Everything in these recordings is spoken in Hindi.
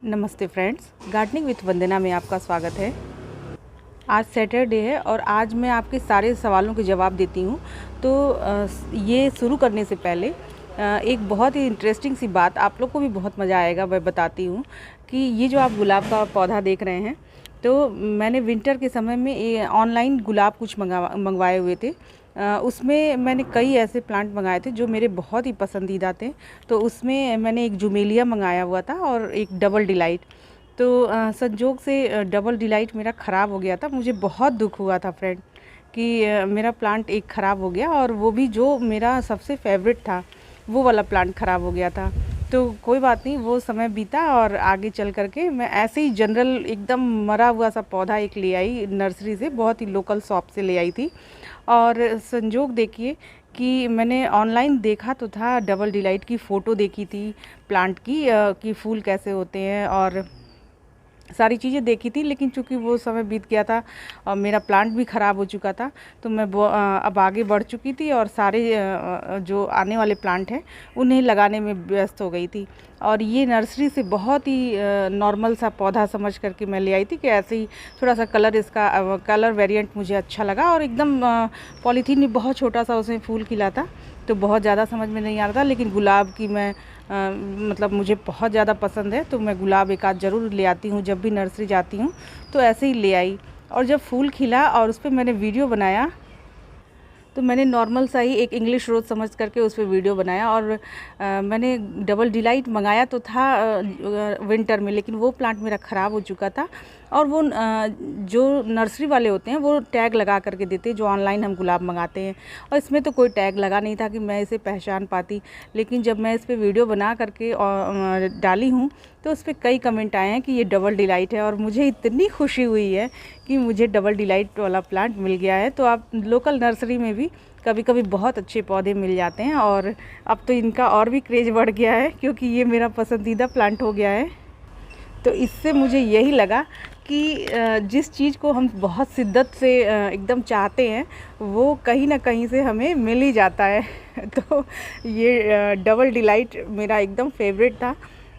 नमस्ते फ्रेंड्स, गार्डनिंग विथ वंदना में आपका स्वागत है। आज सैटरडे है और आज मैं आपके सारे सवालों के जवाब देती हूँ। तो ये शुरू करने से पहले एक बहुत ही इंटरेस्टिंग सी बात, आप लोग को भी बहुत मज़ा आएगा, मैं बताती हूँ कि ये जो आप गुलाब का पौधा देख रहे हैं, तो मैंने विंटर के समय में ये ऑनलाइन गुलाब कुछ मंगवाए हुए थे। उसमें मैंने कई ऐसे प्लांट मंगाए थे जो मेरे बहुत ही पसंदीदा थे। तो उसमें मैंने एक जुमेलिया मंगाया हुआ था और एक डबल डिलाइट। तो संजोग से डबल डिलाइट मेरा ख़राब हो गया था। मुझे बहुत दुख हुआ था फ्रेंड कि मेरा प्लांट एक ख़राब हो गया, और वो भी जो मेरा सबसे फेवरेट था वो वाला प्लांट ख़राब हो गया था। तो कोई बात नहीं, वो समय बीता और आगे चल कर के मैं ऐसे ही जनरल एकदम मरा हुआ सा पौधा एक ले आई नर्सरी से, बहुत ही लोकल शॉप से ले आई थी। और संजोग देखिए कि मैंने ऑनलाइन देखा तो था, डबल डिलाइट की फ़ोटो देखी थी प्लांट की कि फूल कैसे होते हैं और सारी चीज़ें देखी थी, लेकिन चूंकि वो समय बीत गया था और मेरा प्लांट भी ख़राब हो चुका था, तो मैं अब आगे बढ़ चुकी थी और सारे जो आने वाले प्लांट हैं उन्हें लगाने में व्यस्त हो गई थी। और ये नर्सरी से बहुत ही नॉर्मल सा पौधा समझ करके मैं ले आई थी कि ऐसे ही थोड़ा सा कलर, इसका कलर वेरिएंट मुझे अच्छा लगा, और एकदम पॉलीथीन में बहुत छोटा सा उसमें फूल खिला था, तो बहुत ज़्यादा समझ में नहीं आ रहा था। लेकिन गुलाब की मैं मतलब मुझे बहुत ज़्यादा पसंद है, तो मैं गुलाब एक आध ज़रूर ले आती हूँ जब भी नर्सरी जाती हूँ। तो ऐसे ही ले आई, और जब फूल खिला और उस पर मैंने वीडियो बनाया, तो मैंने नॉर्मल सा ही एक इंग्लिश रोज़ समझ करके उस पर वीडियो बनाया। और मैंने डबल डिलाइट मंगाया तो था विंटर में, लेकिन वो प्लांट मेरा ख़राब हो चुका था। और वो जो नर्सरी वाले होते हैं वो टैग लगा करके देते हैं, जो ऑनलाइन हम गुलाब मंगाते हैं, और इसमें तो कोई टैग लगा नहीं था कि मैं इसे पहचान पाती। लेकिन जब मैं इस पर वीडियो बना करके डाली हूँ, तो उस पर कई कमेंट आए हैं कि ये डबल डिलाइट है, और मुझे इतनी खुशी हुई है कि मुझे डबल डिलाइट वाला प्लांट मिल गया है। तो आप लोकल नर्सरी में भी कभी कभी बहुत अच्छे पौधे मिल जाते हैं, और अब तो इनका और भी क्रेज़ बढ़ गया है क्योंकि ये मेरा पसंदीदा प्लांट हो गया है। तो इससे मुझे यही लगा कि जिस चीज़ को हम बहुत शिद्दत से एकदम चाहते हैं, वो कहीं ना कहीं से हमें मिल ही जाता है। तो ये डबल डिलाइट मेरा एकदम फेवरेट था,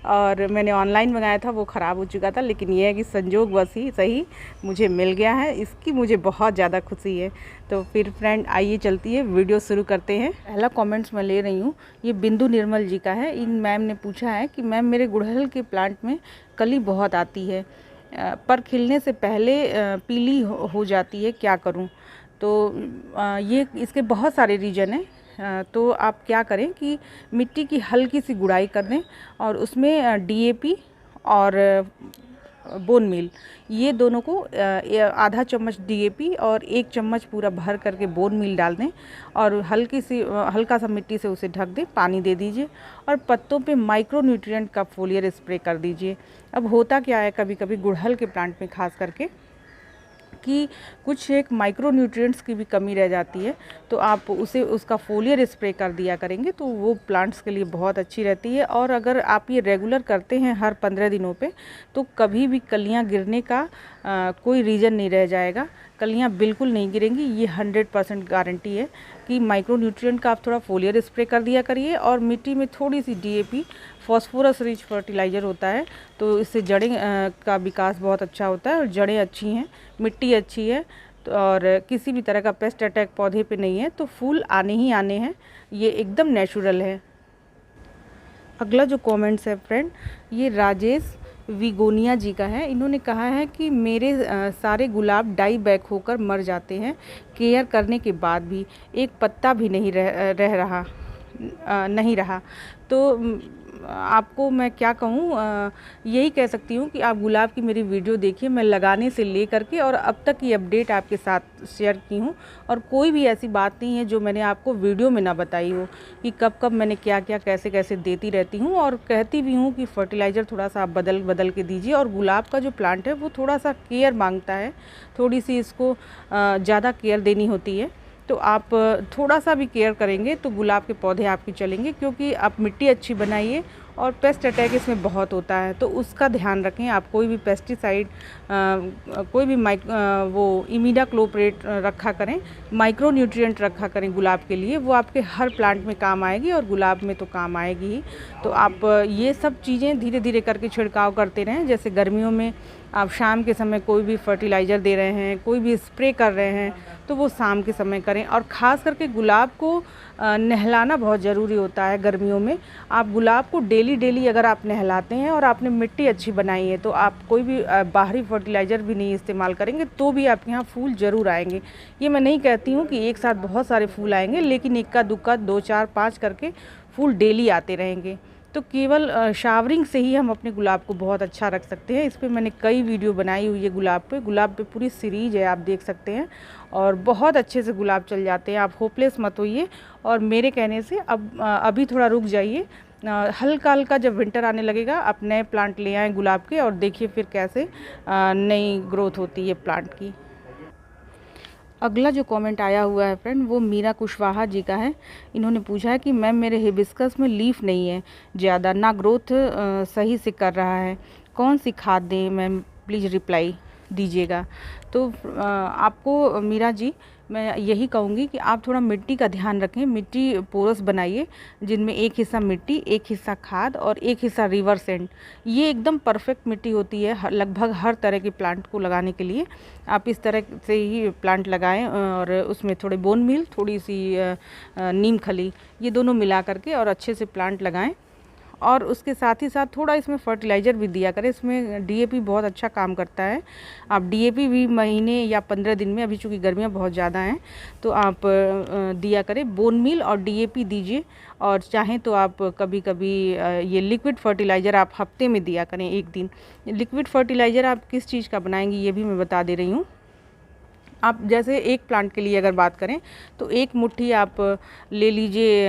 और मैंने ऑनलाइन मंगाया था, वो ख़राब हो चुका था, लेकिन ये है कि संजोग बस ही सही मुझे मिल गया है, इसकी मुझे बहुत ज़्यादा खुशी है। तो फिर फ्रेंड आइए चलती है, वीडियो शुरू करते हैं। पहला कमेंट्स मैं ले रही हूँ, ये बिंदु निर्मल जी का है। इन मैम ने पूछा है कि मैम, मेरे गुड़हल के प्लांट में कली बहुत आती है, पर खिलने से पहले पीली हो जाती है, क्या करूँ? तो ये इसके बहुत सारे रीज़न हैं। तो आप क्या करें कि मिट्टी की हल्की सी गुड़ाई कर दें, और उसमें डीएपी और बोन मील, ये दोनों को आधा चम्मच डीएपी और 1 चम्मच पूरा भर करके बोन मील डाल दें, और हल्का सा मिट्टी से उसे ढक दें, पानी दे दीजिए, और पत्तों पे माइक्रो न्यूट्रिएंट का फोलियर स्प्रे कर दीजिए। अब होता क्या है, कभी कभी गुड़हल के प्लांट में खास करके कि कुछ एक माइक्रो न्यूट्रिएंट्स की भी कमी रह जाती है, तो आप उसका फोलियर स्प्रे कर दिया करेंगे, तो वो प्लांट्स के लिए बहुत अच्छी रहती है। और अगर आप ये रेगुलर करते हैं हर 15 दिनों पे, तो कभी भी कलियां गिरने का कोई रीज़न नहीं रह जाएगा, कलियां बिल्कुल नहीं गिरेंगी। ये 100% गारंटी है कि माइक्रो न्यूट्रिएंट का आप थोड़ा फोलियर स्प्रे कर दिया करिए, और मिट्टी में थोड़ी सी डीएपी, फॉस्फोरस रिच फर्टिलाइज़र होता है, तो इससे जड़ें का विकास बहुत अच्छा होता है, और जड़ें अच्छी हैं, मिट्टी अच्छी है, तो और किसी भी तरह का पेस्ट अटैक पौधे पे नहीं है, तो फूल आने ही आने हैं, ये एकदम नेचुरल है। अगला जो कमेंट्स है फ्रेंड, ये राजेश विगोनिया जी का है। इन्होंने कहा है कि मेरे सारे गुलाब डाई बैक होकर मर जाते हैं, केयर करने के बाद भी एक पत्ता भी नहीं नहीं रहा। तो आपको मैं क्या कहूँ, यही कह सकती हूँ कि आप गुलाब की मेरी वीडियो देखिए, मैं लगाने से ले करके और अब तक की अपडेट आपके साथ शेयर की हूँ, और कोई भी ऐसी बात नहीं है जो मैंने आपको वीडियो में ना बताई हो कि कब कब मैंने क्या क्या कैसे कैसे देती रहती हूँ। और कहती भी हूँ कि फर्टिलाइज़र थोड़ा सा आप बदल के दीजिए। और गुलाब का जो प्लांट है वो थोड़ा सा केयर मांगता है, थोड़ी सी इसको ज़्यादा केयर देनी होती है, तो आप थोड़ा सा भी केयर करेंगे तो गुलाब के पौधे आपके चलेंगे। क्योंकि आप मिट्टी अच्छी बनाइए और पेस्ट अटैक इसमें बहुत होता है, तो उसका ध्यान रखें। आप कोई भी पेस्टिसाइड, कोई भी वो इमिडाक्लोप्रिड रखा करें, माइक्रो न्यूट्रिएंट रखा करें गुलाब के लिए, वो आपके हर प्लांट में काम आएगी और गुलाब में तो काम आएगी ही। तो आप ये सब चीज़ें धीरे धीरे करके छिड़काव करते रहें। जैसे गर्मियों में आप शाम के समय कोई भी फर्टिलाइज़र दे रहे हैं, कोई भी स्प्रे कर रहे हैं, तो वो शाम के समय करें। और ख़ास करके गुलाब को नहलाना बहुत ज़रूरी होता है गर्मियों में। आप गुलाब को डेली अगर आप नहलाते हैं और आपने मिट्टी अच्छी बनाई है, तो आप कोई भी बाहरी फर्टिलाइज़र भी नहीं इस्तेमाल करेंगे तो भी आपके यहाँ फूल ज़रूर आएंगे। ये मैं नहीं कहती हूँ कि एक साथ बहुत सारे फूल आएंगे, लेकिन इक्का दुक्का 2 4 5 करके फूल डेली आते रहेंगे। तो केवल शावरिंग से ही हम अपने गुलाब को बहुत अच्छा रख सकते हैं। इस पे मैंने कई वीडियो बनाई हुई है गुलाब पे पूरी सीरीज है, आप देख सकते हैं, और बहुत अच्छे से गुलाब चल जाते हैं। आप होपलेस मत होइए और मेरे कहने से अभी थोड़ा रुक जाइए। हल्का हल्का जब विंटर आने लगेगा आप नए प्लांट ले आएँ गुलाब के, और देखिए फिर कैसे नई ग्रोथ होती है प्लांट की। अगला जो कमेंट आया हुआ है फ्रेंड, वो मीरा कुशवाहा जी का है। इन्होंने पूछा है कि मैम मेरे हिबिस्कस में लीफ नहीं है ज़्यादा, ना ग्रोथ सही से कर रहा है, कौन सी खाद दें मैम, प्लीज़ रिप्लाई दीजिएगा। तो आपको मीरा जी मैं यही कहूँगी कि आप थोड़ा मिट्टी का ध्यान रखें। मिट्टी पोरस बनाइए, जिनमें एक हिस्सा मिट्टी, एक हिस्सा खाद और एक हिस्सा रिवर सेंड। ये एकदम परफेक्ट मिट्टी होती है लगभग हर तरह के प्लांट को लगाने के लिए। आप इस तरह से ही प्लांट लगाएं और उसमें थोड़े बोन मील, थोड़ी सी नीम खली, ये दोनों मिला करके और अच्छे से प्लांट लगाएं। और उसके साथ ही साथ थोड़ा इसमें फर्टिलाइज़र भी दिया करें। इसमें डीएपी बहुत अच्छा काम करता है। आप डीएपी भी महीने या 15 दिन में, अभी चूँकि गर्मियाँ बहुत ज़्यादा हैं, तो आप दिया करें। बोन मील और डीएपी दीजिए, और चाहें तो आप कभी कभी ये लिक्विड फर्टिलाइज़र आप हफ्ते में दिया करें 1 दिन। लिक्विड फर्टिलाइज़र आप किस चीज़ का बनाएंगी ये भी मैं बता दे रही हूँ। आप जैसे एक प्लांट के लिए अगर बात करें तो 1 मुट्ठी आप ले लीजिए,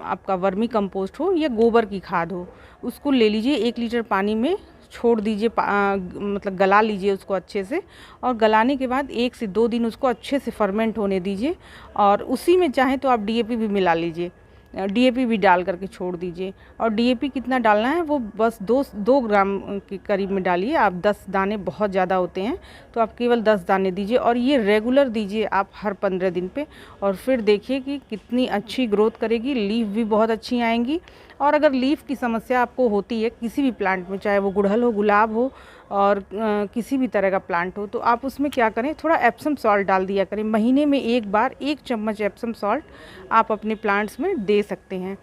आपका वर्मी कंपोस्ट हो या गोबर की खाद हो, उसको ले लीजिए, 1 लीटर पानी में छोड़ दीजिए, मतलब गला लीजिए उसको अच्छे से, और गलाने के बाद 1 से 2 दिन उसको अच्छे से फर्मेंट होने दीजिए। और उसी में चाहें तो आप डीएपी भी मिला लीजिए, डीएपी भी डाल करके छोड़ दीजिए। और डीएपी कितना डालना है वो बस 2 ग्राम के करीब में डालिए। आप 10 दाने बहुत ज़्यादा होते हैं, तो आप केवल 10 दाने दीजिए, और ये रेगुलर दीजिए आप हर 15 दिन पे। और फिर देखिए कि कितनी अच्छी ग्रोथ करेगी, लीफ भी बहुत अच्छी आएंगी। और अगर लीफ की समस्या आपको होती है किसी भी प्लांट में, चाहे वो गुड़हल हो, गुलाब हो, और किसी भी तरह का प्लांट हो, तो आप उसमें क्या करें, थोड़ा एप्सम सॉल्ट डाल दिया करें। महीने में 1 बार 1 चम्मच एप्सम सॉल्ट आप अपने प्लांट्स में दे सकते हैं।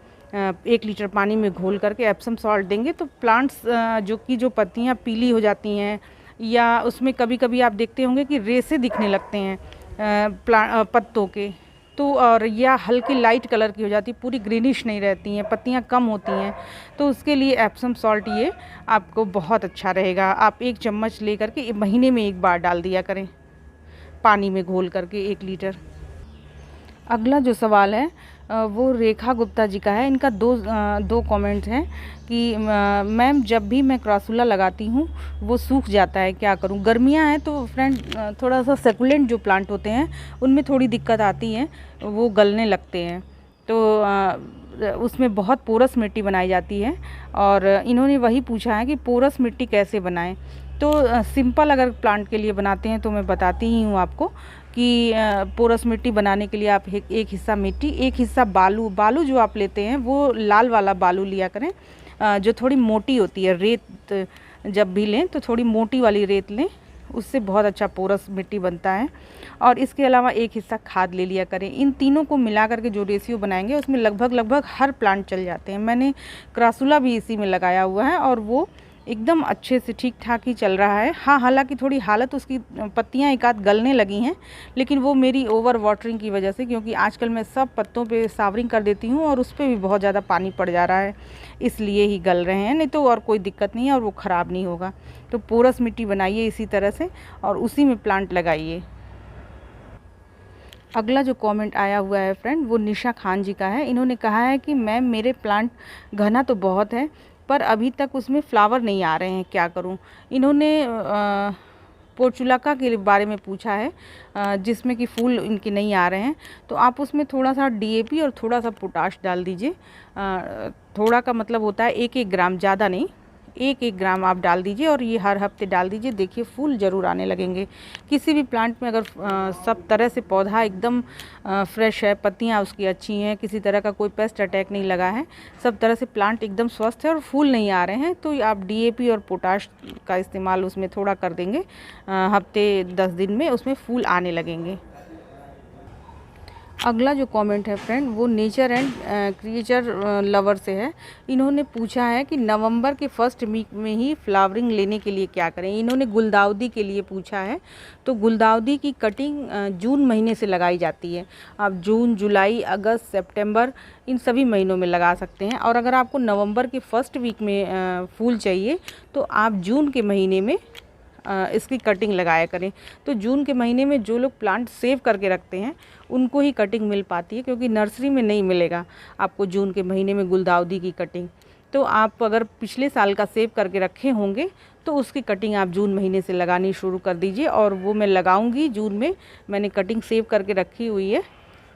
1 लीटर पानी में घोल करके एप्सम सॉल्ट देंगे तो प्लांट्स जो पत्तियां पीली हो जाती हैं, या उसमें कभी कभी आप देखते होंगे कि रेसे दिखने लगते हैं पत्तों के, तो और या हल्की लाइट कलर की हो जाती, पूरी ग्रीनिश नहीं रहती हैं, पत्तियां कम होती हैं, तो उसके लिए एप्सम सॉल्ट ये आपको बहुत अच्छा रहेगा। आप 1 चम्मच ले करके महीने में 1 बार डाल दिया करें पानी में घोल करके 1 लीटर। अगला जो सवाल है वो रेखा गुप्ता जी का है। इनका दो कमेंट्स हैं कि मैम जब भी मैं क्रासुला लगाती हूँ वो सूख जाता है, क्या करूँ। गर्मियाँ हैं तो फ्रेंड थोड़ा सा सेकुलेंट जो प्लांट होते हैं उनमें थोड़ी दिक्कत आती है, वो गलने लगते हैं, तो उसमें बहुत पोरस मिट्टी बनाई जाती है। और इन्होंने वही पूछा है कि पोरस मिट्टी कैसे बनाएं। तो सिंपल अगर प्लांट के लिए बनाते हैं तो मैं बताती ही हूँ आपको कि पोरस मिट्टी बनाने के लिए आप एक हिस्सा मिट्टी, 1 हिस्सा बालू जो आप लेते हैं वो लाल वाला बालू लिया करें, जो थोड़ी मोटी होती है। रेत जब भी लें तो थोड़ी मोटी वाली रेत लें, उससे बहुत अच्छा पोरस मिट्टी बनता है। और इसके अलावा 1 हिस्सा खाद ले लिया करें। इन तीनों को मिला करके जो रेशियो बनाएंगे उसमें लगभग हर प्लांट चल जाते हैं। मैंने क्रासुला भी इसी में लगाया हुआ है और वो एकदम अच्छे से ठीक ठाक ही चल रहा है। हाँ, हालांकि थोड़ी हालत उसकी पत्तियां एक आध गलने लगी हैं, लेकिन वो मेरी ओवर वाटरिंग की वजह से, क्योंकि आजकल मैं सब पत्तों पे सावरिंग कर देती हूँ और उस पर भी बहुत ज़्यादा पानी पड़ जा रहा है, इसलिए ही गल रहे हैं, नहीं तो और कोई दिक्कत नहीं है और वो ख़राब नहीं होगा। तो पोरस मिट्टी बनाइए इसी तरह से और उसी में प्लांट लगाइए। अगला जो कमेंट आया हुआ है फ्रेंड वो निशा खान जी का है। इन्होंने कहा है कि मैम मेरे प्लांट घना तो बहुत है पर अभी तक उसमें फ्लावर नहीं आ रहे हैं, क्या करूं। इन्होंने पोर्चुलाका के बारे में पूछा है, जिसमें कि फूल इनके नहीं आ रहे हैं, तो आप उसमें थोड़ा सा DAP और थोड़ा सा पोटाश डाल दीजिए। थोड़ा का मतलब होता है 1-1 ग्राम, ज़्यादा नहीं, 1-1 ग्राम आप डाल दीजिए और ये हर हफ्ते डाल दीजिए। देखिए फूल ज़रूर आने लगेंगे। किसी भी प्लांट में अगर सब तरह से पौधा एकदम फ्रेश है, पत्तियां उसकी अच्छी हैं, किसी तरह का कोई पेस्ट अटैक नहीं लगा है, सब तरह से प्लांट एकदम स्वस्थ है और फूल नहीं आ रहे हैं, तो आप DAP और पोटाश का इस्तेमाल उसमें थोड़ा कर देंगे, हफ्ते 10 दिन में उसमें फूल आने लगेंगे। अगला जो कमेंट है फ्रेंड, वो नेचर एंड क्रिएचर लवर से है। इन्होंने पूछा है कि नवंबर के फर्स्ट वीक में ही फ्लावरिंग लेने के लिए क्या करें। इन्होंने गुलदाउदी के लिए पूछा है। तो गुलदाउदी की कटिंग जून महीने से लगाई जाती है। आप जून, जुलाई, अगस्त, सितंबर इन सभी महीनों में लगा सकते हैं। और अगर आपको नवंबर के फर्स्ट वीक में फूल चाहिए तो आप जून के महीने में इसकी कटिंग लगाया करें। तो जून के महीने में जो लोग प्लांट सेव करके रखते हैं उनको ही कटिंग मिल पाती है, क्योंकि नर्सरी में नहीं मिलेगा आपको जून के महीने में गुलदाउदी की कटिंग। तो आप अगर पिछले साल का सेव करके रखे होंगे तो उसकी कटिंग आप जून महीने से लगानी शुरू कर दीजिए। और वो मैं लगाऊंगी जून में, मैंने कटिंग सेव करके रखी हुई है,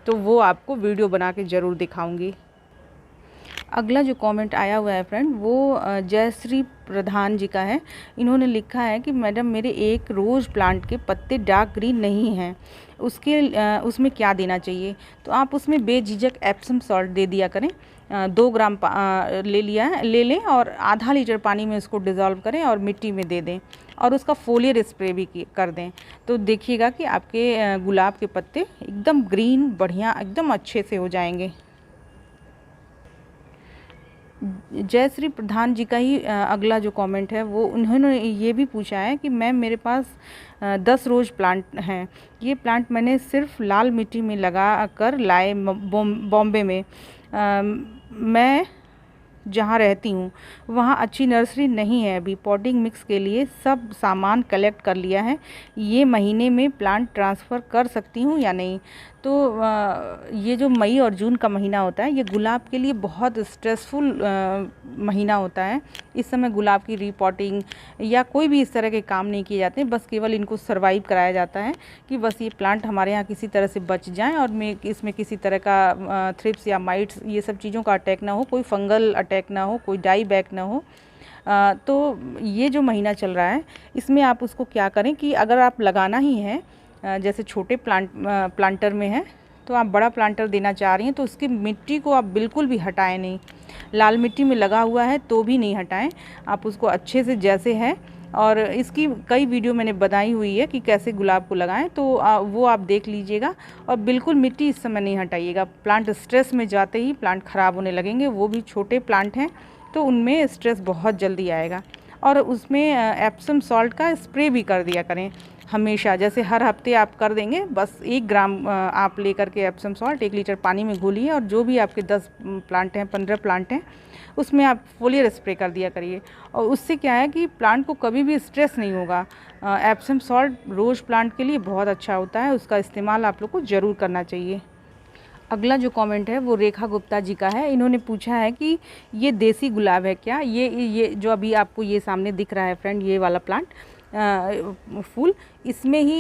तो वो आपको वीडियो बना के ज़रूर दिखाऊंगी। अगला जो कमेंट आया हुआ है फ्रेंड, वो जयश्री प्रधान जी का है। इन्होंने लिखा है कि मैडम मेरे एक रोज़ प्लांट के पत्ते डार्क ग्रीन नहीं हैं, उसमें क्या देना चाहिए। तो आप उसमें बेझिझक एप्सम सॉल्ट दे दिया करें। 2 ग्राम ले लें और आधा लीटर पानी में उसको डिज़ोल्व करें और मिट्टी में दे दें और उसका फोलियर स्प्रे भी कर दें। तो देखिएगा कि आपके गुलाब के पत्ते एकदम ग्रीन, बढ़िया, एकदम अच्छे से हो जाएंगे। जयश्री प्रधान जी का ही अगला जो कमेंट है, वो उन्होंने ये भी पूछा है कि मैम मेरे पास 10 रोज़ प्लांट हैं। ये प्लांट मैंने सिर्फ लाल मिट्टी में लगा कर लाए बॉम्बे में। मैं जहाँ रहती हूँ वहाँ अच्छी नर्सरी नहीं है अभी। पॉटिंग मिक्स के लिए सब सामान कलेक्ट कर लिया है। ये महीने में प्लांट ट्रांसफ़र कर सकती हूँ या नहीं। तो ये जो मई और जून का महीना होता है, ये गुलाब के लिए बहुत स्ट्रेसफुल महीना होता है। इस समय गुलाब की रीपॉटिंग या कोई भी इस तरह के काम नहीं किए जाते हैं, बस केवल इनको सर्वाइव कराया जाता है कि बस ये प्लांट हमारे यहाँ किसी तरह से बच जाएं और इसमें किसी तरह का थ्रिप्स या माइट्स ये सब चीज़ों का अटैक ना हो, कोई फंगल अटैक ना हो, कोई डाई बैक ना हो। तो ये जो महीना चल रहा है इसमें आप उसको क्या करें कि अगर आप लगाना ही है, जैसे छोटे प्लांटर में है, तो आप बड़ा प्लांटर देना चाह रही हैं तो उसकी मिट्टी को आप बिल्कुल भी हटाएं नहीं। लाल मिट्टी में लगा हुआ है तो भी नहीं हटाएं, आप उसको अच्छे से जैसे है, और इसकी कई वीडियो मैंने बनाई हुई है कि कैसे गुलाब को लगाएं, तो वो आप देख लीजिएगा। और बिल्कुल मिट्टी इस समय नहीं हटाइएगा। प्लांट स्ट्रेस में जाते ही प्लांट ख़राब होने लगेंगे। वो भी छोटे प्लांट हैं तो उनमें स्ट्रेस बहुत जल्दी आएगा। और उसमें एप्सम सॉल्ट का स्प्रे भी कर दिया करें हमेशा। जैसे हर हफ्ते आप कर देंगे, बस 1 ग्राम आप लेकर के एप्सम सॉल्ट 1 लीटर पानी में घोलिए और जो भी आपके 10 प्लांट हैं, 15 प्लांट हैं, उसमें आप फोलियर स्प्रे कर दिया करिए। और उससे क्या है कि प्लांट को कभी भी स्ट्रेस नहीं होगा। एप्सम सॉल्ट रोज़ प्लांट के लिए बहुत अच्छा होता है, उसका इस्तेमाल आप लोग को ज़रूर करना चाहिए। अगला जो कमेंट है वो रेखा गुप्ता जी का है। इन्होंने पूछा है कि ये देसी गुलाब है क्या। ये जो अभी आपको ये सामने दिख रहा है फ्रेंड, ये वाला प्लांट फूल, इसमें ही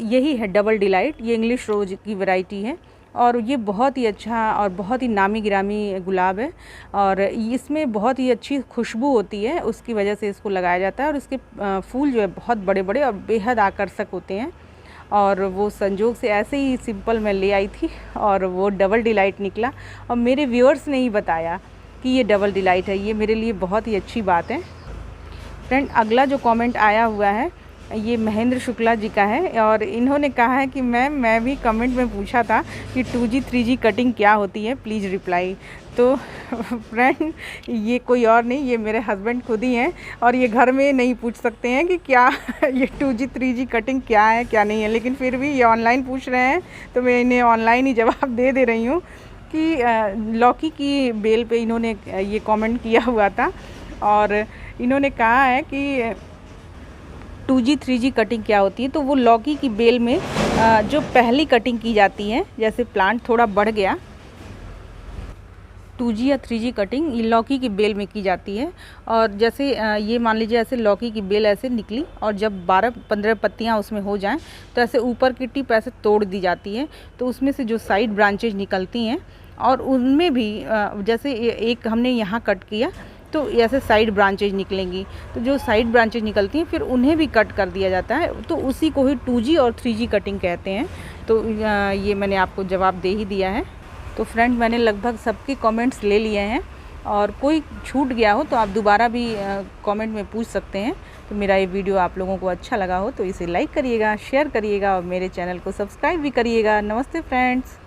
यही है डबल डिलाइट। ये इंग्लिश रोज़ की वैरायटी है और ये बहुत ही अच्छा और बहुत ही नामी गिरामी गुलाब है और इसमें बहुत ही अच्छी खुशबू होती है, उसकी वजह से इसको लगाया जाता है। और इसके फूल जो है बहुत बड़े बड़े और बेहद आकर्षक होते हैं। और वो संजोग से ऐसे ही सिंपल मैं ले आई थी और वो डबल डिलाइट निकला और मेरे व्यूअर्स ने ही बताया कि ये डबल डिलाइट है। ये मेरे लिए बहुत ही अच्छी बात है। फ्रेंड, अगला जो कमेंट आया हुआ है ये महेंद्र शुक्ला जी का है और इन्होंने कहा है कि मैम मैं भी कमेंट में पूछा था कि 2G 3G कटिंग क्या होती है, प्लीज़ रिप्लाई। तो फ्रेंड, ये कोई और नहीं, ये मेरे हस्बैंड खुद ही हैं और ये घर में नहीं पूछ सकते हैं कि क्या ये 2G 3G कटिंग क्या है क्या नहीं है, लेकिन फिर भी ये ऑनलाइन पूछ रहे हैं तो मैं इन्हें ऑनलाइन ही जवाब दे रही हूँ कि लौकी की बेल पे इन्होंने ये कमेंट किया हुआ था और इन्होंने कहा है कि 2G 3G कटिंग क्या होती है। तो वो लौकी की बेल में जो पहली कटिंग की जाती है, जैसे प्लांट थोड़ा बढ़ गया 2G या 3G कटिंग ये लौकी की बेल में की जाती है। और जैसे ये मान लीजिए ऐसे लौकी की बेल ऐसे निकली और जब 12-15 पत्तियां उसमें हो जाएं तो ऐसे ऊपर की टिप ऐसे तोड़ दी जाती है। तो उसमें से जो साइड ब्रांचेज निकलती हैं और उनमें भी जैसे एक हमने यहाँ कट किया तो ऐसे साइड ब्रांचेज निकलेंगी। तो जो साइड ब्रांचेज निकलती हैं फिर उन्हें भी कट कर दिया जाता है। तो उसी को ही 2G और 3G कटिंग कहते हैं। तो ये मैंने आपको जवाब दे ही दिया है। तो फ्रेंड, मैंने लगभग सबके कमेंट्स ले लिए हैं और कोई छूट गया हो तो आप दोबारा भी कमेंट में पूछ सकते हैं। तो मेरा ये वीडियो आप लोगों को अच्छा लगा हो तो इसे लाइक करिएगा, शेयर करिएगा और मेरे चैनल को सब्सक्राइब भी करिएगा। नमस्ते फ्रेंड्स।